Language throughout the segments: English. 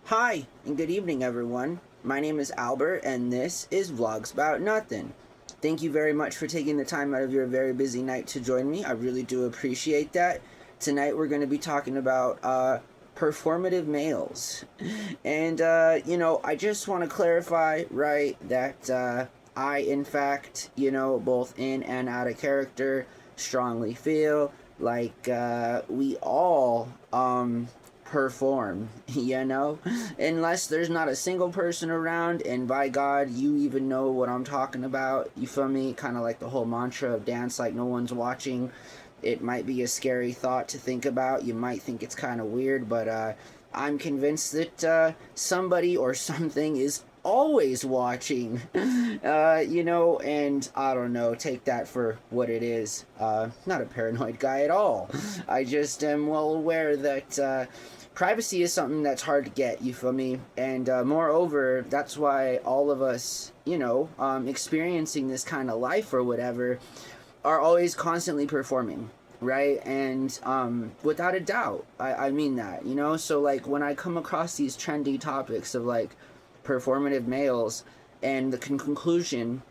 Hi, and good evening, everyone. My name is Albert, and this is Vlogs About Nothing. Thank you very much for taking the time out of your very busy night to join me. I really do appreciate that. Tonight, we're going to be talking about performative males. And, I just want to clarify, right, that I, in fact, both in and out of character, strongly feel like we all, perform, unless there's not a single person around, and by God, you even know what I'm talking about. You feel me? Kind of like the whole mantra of dance like no one's watching. It might be a scary thought to think about. You might think it's kind of weird, but I'm convinced that somebody or something is always watching, and I don't know, take that for what it is. Not a paranoid guy at all. I just am well aware that privacy is something that's hard to get, you feel me? And moreover, that's why all of us, experiencing this kind of life or whatever, are always constantly performing, right? And without a doubt, I mean that, So, like, when I come across these trendy topics of, like, performative males, and the conclusion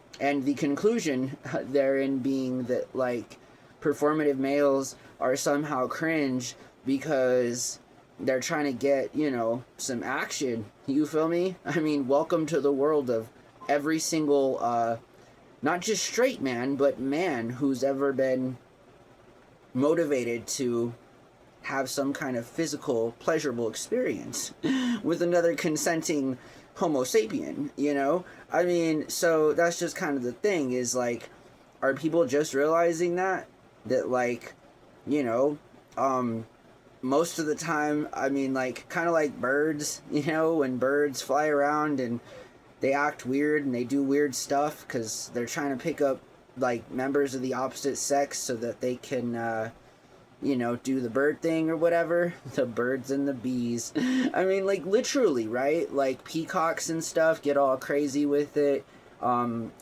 therein being that, like, performative males are somehow cringe because they're trying to get, some action. You feel me? I mean, welcome to the world of every single, not just straight man, but man who's ever been motivated to have some kind of physical, pleasurable experience with another consenting Homo sapien, I mean, so that's just kind of the thing, is, like, are people just realizing that, like, most of the time, I mean, like, kind of like birds, when birds fly around and they act weird and they do weird stuff because they're trying to pick up, like, members of the opposite sex so that they can, do the bird thing or whatever. The birds and the bees. I mean, like, literally, right? Like, peacocks and stuff get all crazy with it. I'm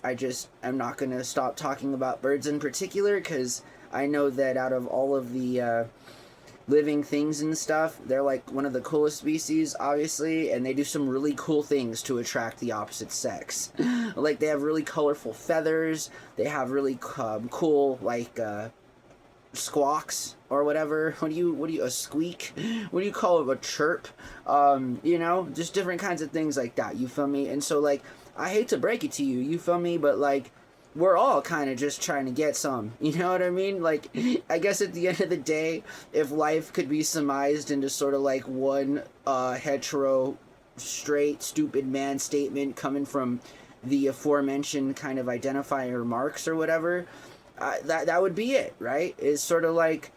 not going to stop talking about birds in particular because I know that out of all of the living things and stuff, they're like one of the coolest species, obviously, and they do some really cool things to attract the opposite sex. Like, they have really colorful feathers, they have really cool, like, squawks or whatever. What do you a squeak? What do you call it? A chirp? Just different kinds of things like that, you feel me? And so, like, I hate to break it to you, you feel me, but, like, we're all kind of just trying to get some, you know what I mean? Like, I guess at the end of the day, if life could be surmised into sort of like one hetero, straight, stupid man statement coming from the aforementioned kind of identifier marks or whatever, that would be it, right? It's sort of like,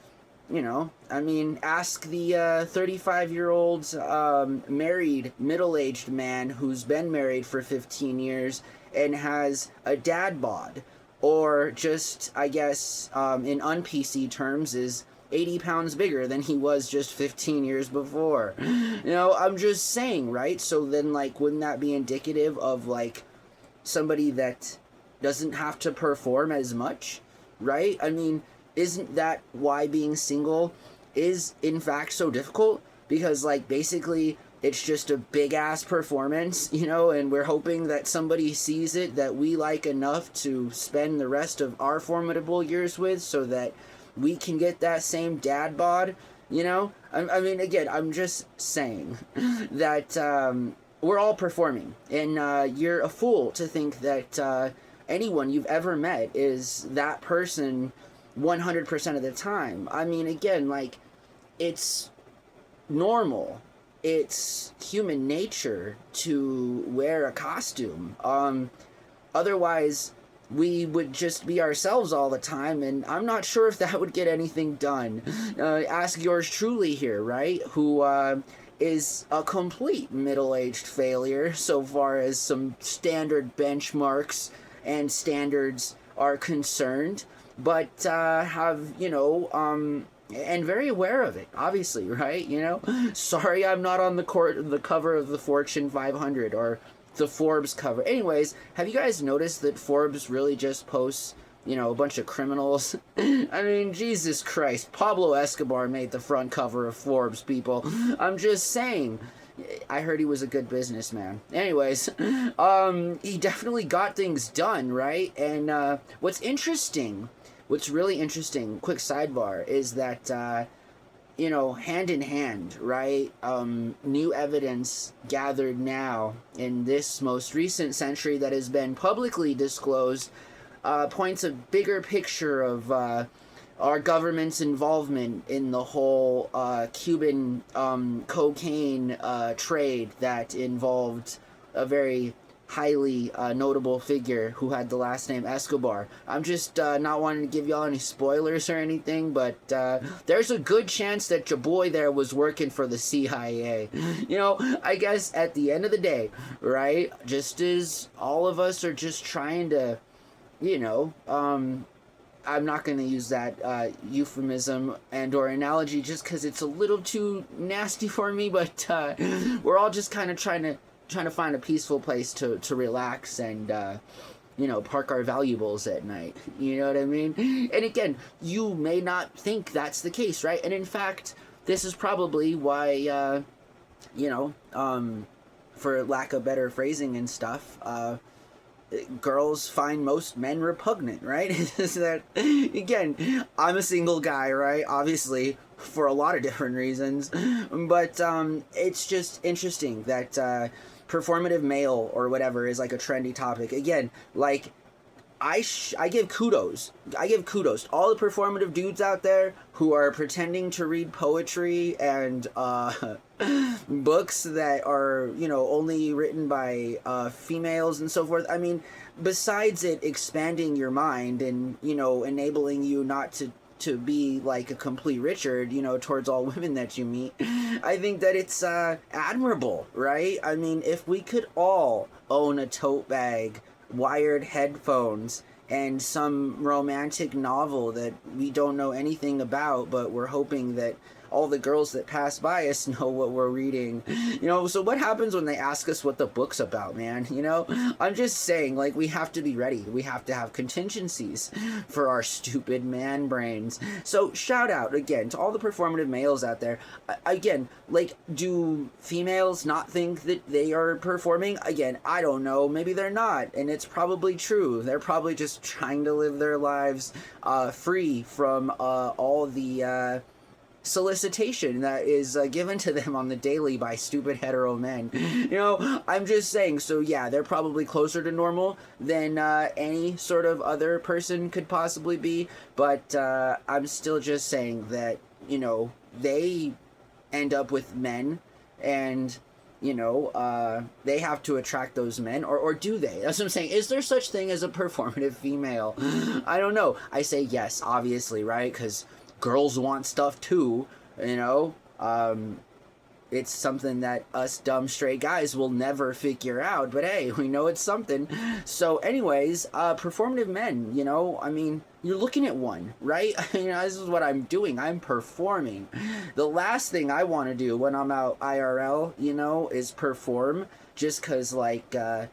I mean, ask the 35-year-old married, middle-aged man who's been married for 15 years and has a dad bod, or just, I guess, in un-PC terms, is 80 pounds bigger than he was just 15 years before. I'm just saying, right? So then, like, wouldn't that be indicative of, like, somebody that doesn't have to perform as much, right? I mean, isn't that why being single is, in fact, so difficult? Because, like, basically, it's just a big-ass performance, and we're hoping that somebody sees it that we like enough to spend the rest of our formidable years with so that we can get that same dad bod, I mean, again, I'm just saying that we're all performing, and you're a fool to think that anyone you've ever met is that person 100% of the time. I mean, again, like, it's normal. It's human nature to wear a costume. Otherwise, we would just be ourselves all the time, and I'm not sure if that would get anything done. Ask yours truly here, right? Who is a complete middle-aged failure so far as some standard benchmarks and standards are concerned, but have, and very aware of it, obviously, right? Sorry I'm not on the cover of the Fortune 500 or the Forbes cover. Anyways, have you guys noticed that Forbes really just posts, a bunch of criminals? I mean, Jesus Christ, Pablo Escobar made the front cover of Forbes, people. I'm just saying, I heard he was a good businessman. Anyways, he definitely got things done, right? And what's really interesting, quick sidebar, is that hand in hand, right? New evidence gathered now in this most recent century that has been publicly disclosed points a bigger picture of our government's involvement in the whole Cuban cocaine trade that involved a very highly notable figure who had the last name Escobar. I'm just not wanting to give y'all any spoilers or anything, but there's a good chance that your boy there was working for the CIA. I guess at the end of the day, right, just as all of us are just trying to, I'm not going to use that euphemism and or analogy just because it's a little too nasty for me, but we're all just kind of trying to find a peaceful place to relax and park our valuables at night. You know what I mean? And again, you may not think that's the case, right? And in fact, this is probably why for lack of better phrasing and stuff, girls find most men repugnant, right? Is that, again, I'm a single guy, right? Obviously, for a lot of different reasons, but it's just interesting that performative male or whatever is like a trendy topic. Again, like I give kudos to all the performative dudes out there who are pretending to read poetry and books that are only written by females and so forth. I mean, besides it expanding your mind and enabling you not to be like a complete Richard, towards all women that you meet, I think that it's admirable, right? I mean, if we could all own a tote bag, wired headphones, and some romantic novel that we don't know anything about, but we're hoping that all the girls that pass by us know what we're reading. So what happens when they ask us what the book's about, man? I'm just saying, like, we have to be ready. We have to have contingencies for our stupid man brains. So shout out again to all the performative males out there. Again, like, do females not think that they are performing? Again, I don't know. Maybe they're not, and it's probably true. They're probably just trying to live their lives free from all the solicitation that is given to them on the daily by stupid hetero men. I'm just saying, so yeah, they're probably closer to normal than any sort of other person could possibly be, but I'm still just saying that they end up with men, and they have to attract those men, or do they? That's what I'm saying. Is there such thing as a performative female? I don't know. I say yes, obviously, right? Because girls want stuff too, it's something that us dumb straight guys will never figure out, but hey, we know it's something. So anyways, performative men, I mean, you're looking at one, right? This is what I'm doing. I'm performing. The last thing I want to do when I'm out IRL, is perform, just because, like, no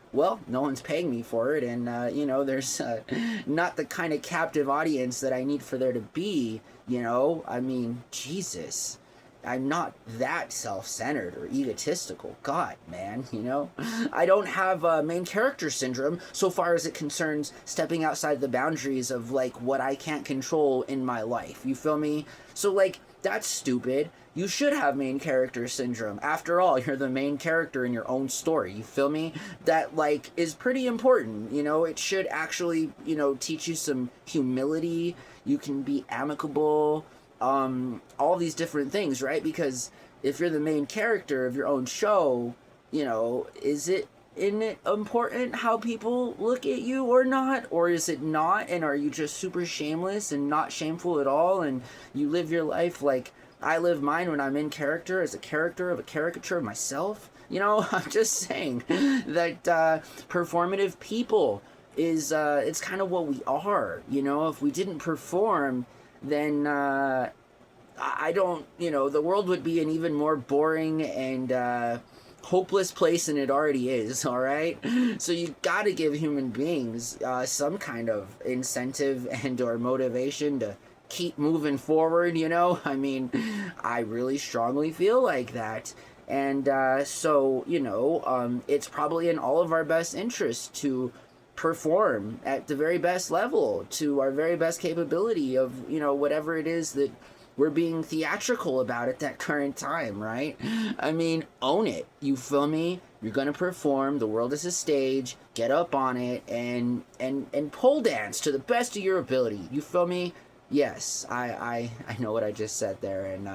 one's paying me for it, and, there's not the kind of captive audience that I need for there to be, I mean, Jesus. I'm not that self-centered or egotistical. God, man, I don't have main character syndrome so far as it concerns stepping outside the boundaries of, like, what I can't control in my life. You feel me? So, like, that's stupid. You should have main character syndrome. After all, you're the main character in your own story. You feel me? That, like, is pretty important. It should actually, teach you some humility. You can be amicable. All these different things, right? Because if you're the main character of your own show, isn't it important how people look at you or not? Or is it not? And are you just super shameless and not shameful at all? And you live your life like I live mine when I'm in character as a character of a caricature of myself? I'm just saying that performative people is, it's kind of what we are. If we didn't perform, then I don't, the world would be an even more boring and hopeless place than it already is, all right? So you got to give human beings some kind of incentive and or motivation to keep moving forward, I mean, I really strongly feel like that. And so, it's probably in all of our best interest to perform at the very best level, to our very best capability of, whatever it is that we're being theatrical about at that current time, right? I mean, own it. You feel me? You're gonna perform. The world is a stage. Get up on it and pole dance to the best of your ability. You feel me? Yes, I know what I just said there. And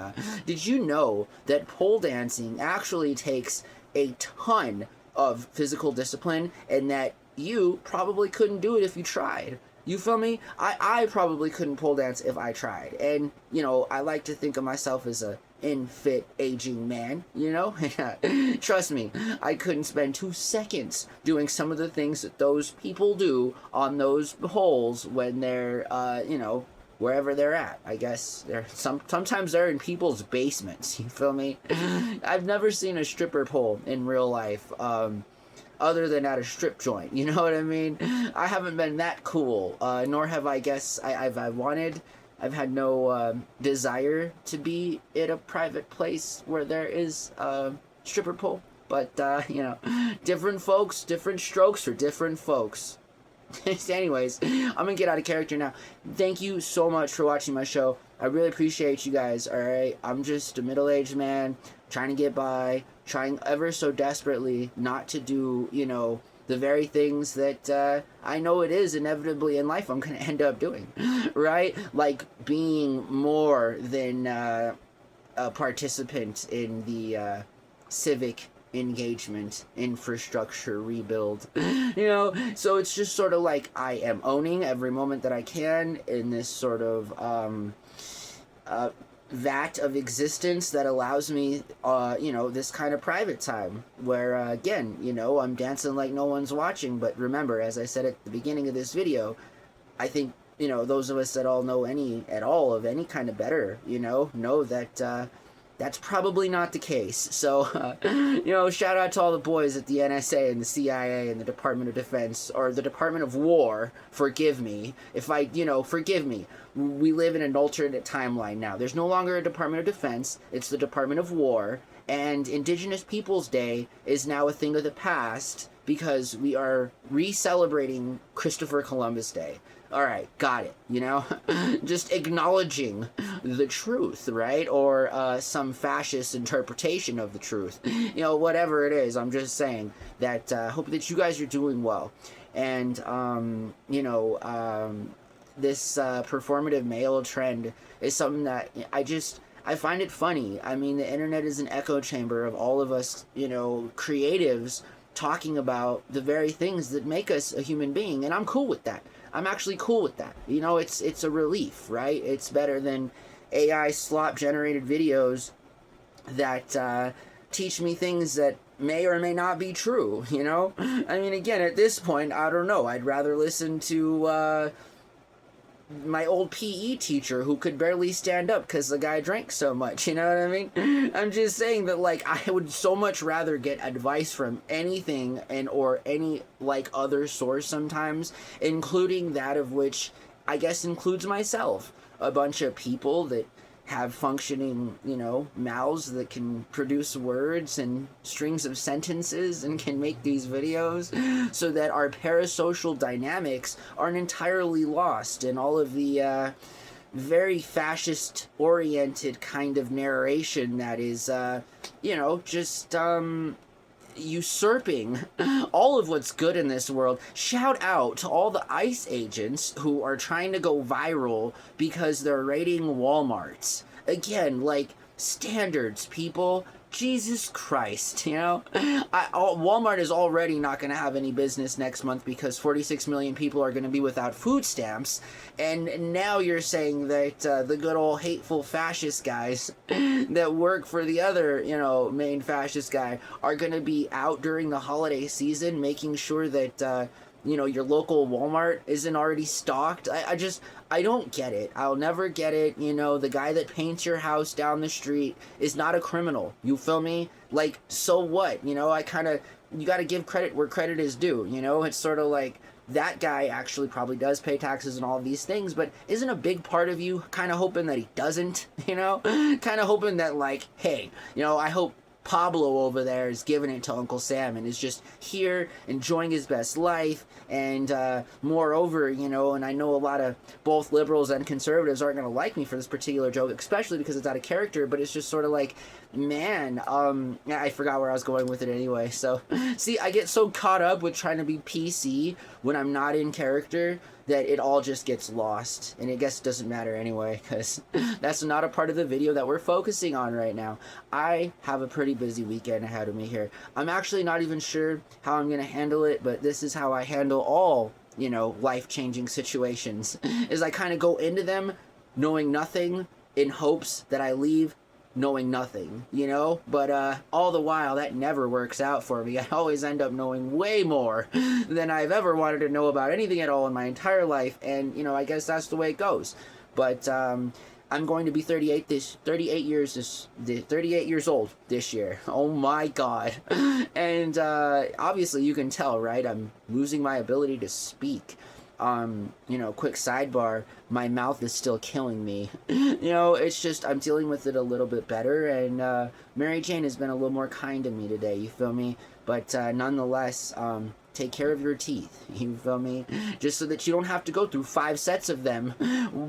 did you know that pole dancing actually takes a ton of physical discipline, and that you probably couldn't do it if you tried? You feel me? I probably couldn't pole dance if I tried. And, I like to think of myself as a infit aging man, Trust me, I couldn't spend 2 seconds doing some of the things that those people do on those poles when they're, wherever they're at. I guess sometimes they're in people's basements. You feel me? I've never seen a stripper pole in real life. Other than at a strip joint, you know what I mean? I haven't been that cool, nor have I guess I've wanted. I've had no desire to be at a private place where there is a stripper pole. But, different folks, different strokes for different folks. Anyways, I'm gonna get out of character now. Thank you so much for watching my show. I really appreciate you guys, alright? I'm just a middle-aged man trying to get by, trying ever so desperately not to do, the very things that I know it is inevitably in life I'm gonna end up doing, right? Like being more than a participant in the civic engagement infrastructure rebuild. So it's just sort of like I am owning every moment that I can in this sort of vat of existence that allows me this kind of private time where again, I'm dancing like no one's watching. But remember, as I said at the beginning of this video, I think those of us that all know any kind of better know that that's probably not the case. So, shout out to all the boys at the NSA and the CIA and the Department of Defense, or the Department of War. Forgive me if I, forgive me. We live in an alternate timeline now. There's no longer a Department of Defense. It's the Department of War. And Indigenous Peoples Day is now a thing of the past because we are re-celebrating Christopher Columbus Day. All right, got it, just acknowledging the truth, right? Or some fascist interpretation of the truth, whatever it is. I'm just saying that hope that you guys are doing well. And, this performative male trend is something that I find it funny. I mean, the internet is an echo chamber of all of us, creatives talking about the very things that make us a human being, and I'm cool with that. I'm actually cool with that. It's a relief, right? It's better than AI slop generated videos that teach me things that may or may not be true, I mean, again, at this point, I don't know. I'd rather listen to my old PE teacher who could barely stand up because the guy drank so much, you know what I mean? I'm just saying that, I would so much rather get advice from anything or any, other source sometimes, including that of which I guess includes myself. A bunch of people that have functioning, mouths that can produce words and strings of sentences and can make these videos so that our parasocial dynamics aren't entirely lost in all of the very fascist-oriented kind of narration that is, just usurping all of what's good in this world. Shout out to all the ICE agents who are trying to go viral because they're raiding Walmarts. Again, standards, people. Jesus Christ, Walmart is already not going to have any business next month because 46 million people are going to be without food stamps, and now you're saying that the good old hateful fascist guys that work for the other, main fascist guy are going to be out during the holiday season making sure that your local Walmart isn't already stocked. I don't get it. I'll never get it. The guy that paints your house down the street is not a criminal. You feel me? So what? You got to give credit where credit is due. It's sort of like that guy actually probably does pay taxes and all of these things, but isn't a big part of you kind of hoping that he doesn't, kind of hoping that hey, I hope Pablo over there is giving it to Uncle Sam and is just here enjoying his best life. And moreover, you know, and I know a lot of both liberals and conservatives aren't going to like me for this particular joke, especially because it's out of character, but it's just sort of like, man, I forgot where I was going with it anyway. So, see, I get so caught up with trying to be PC when I'm not in character that it all just gets lost, and I guess it doesn't matter anyway, because that's not a part of the video that we're focusing on right now. I have a pretty busy weekend ahead of me here. I'm actually not even sure how I'm going to handle it, but this is how I handle all, you know, life-changing situations, is I kind of go into them knowing nothing in hopes that I leave knowing nothing, you know? But all the while, that never works out for me. I always end up knowing way more than I've ever wanted to know about anything at all in my entire life, and, you know, I guess that's the way it goes. But I'm going to be 38 years old this year. Oh my god. And obviously you can tell, right? I'm losing my ability to speak. You know, quick sidebar, my mouth is still killing me. You know, it's just, I'm dealing with it a little bit better, and Mary Jane has been a little more kind to me today, you feel me? But nonetheless, take care of your teeth, you feel me? Just so that you don't have to go through 5 sets of them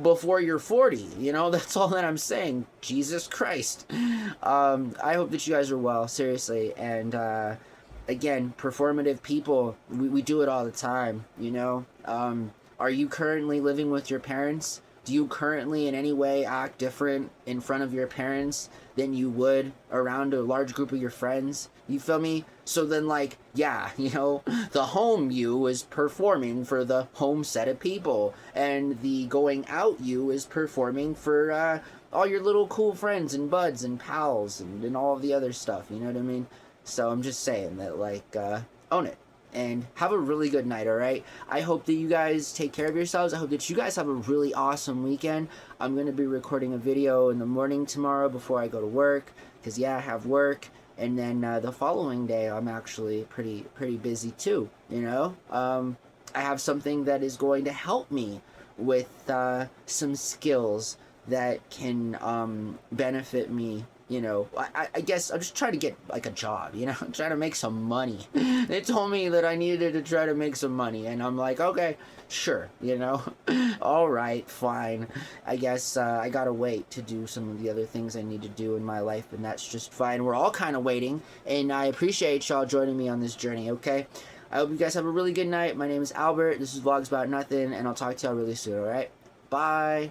before you're 40, you know? That's all that I'm saying. Jesus Christ. I hope that you guys are well, seriously, and again, performative people, we do it all the time, you know? Are you currently living with your parents? Do you currently in any way act different in front of your parents than you would around a large group of your friends? You feel me? So then, like, yeah, you know, the home you is performing for the home set of people, and the going out you is performing for all your little cool friends and buds and pals and all of the other stuff, you know what I mean? So I'm just saying that, like, own it. And have a really good night, alright? I hope that you guys take care of yourselves. I hope that you guys have a really awesome weekend. I'm going to be recording a video in the morning tomorrow before I go to work. Because, yeah, I have work. And then the following day, I'm actually pretty busy too, you know? I have something that is going to help me with some skills that can benefit me. You know, I guess I'm just trying to get, like, a job, you know? I'm trying to make some money. They told me that I needed to try to make some money, and I'm like, okay, sure, you know? Alright, fine. I guess I gotta wait to do some of the other things I need to do in my life, and that's just fine. We're all kind of waiting, and I appreciate y'all joining me on this journey, okay? I hope you guys have a really good night. My name is Albert. This is Vlogs About Nothing, and I'll talk to y'all really soon, alright? Bye!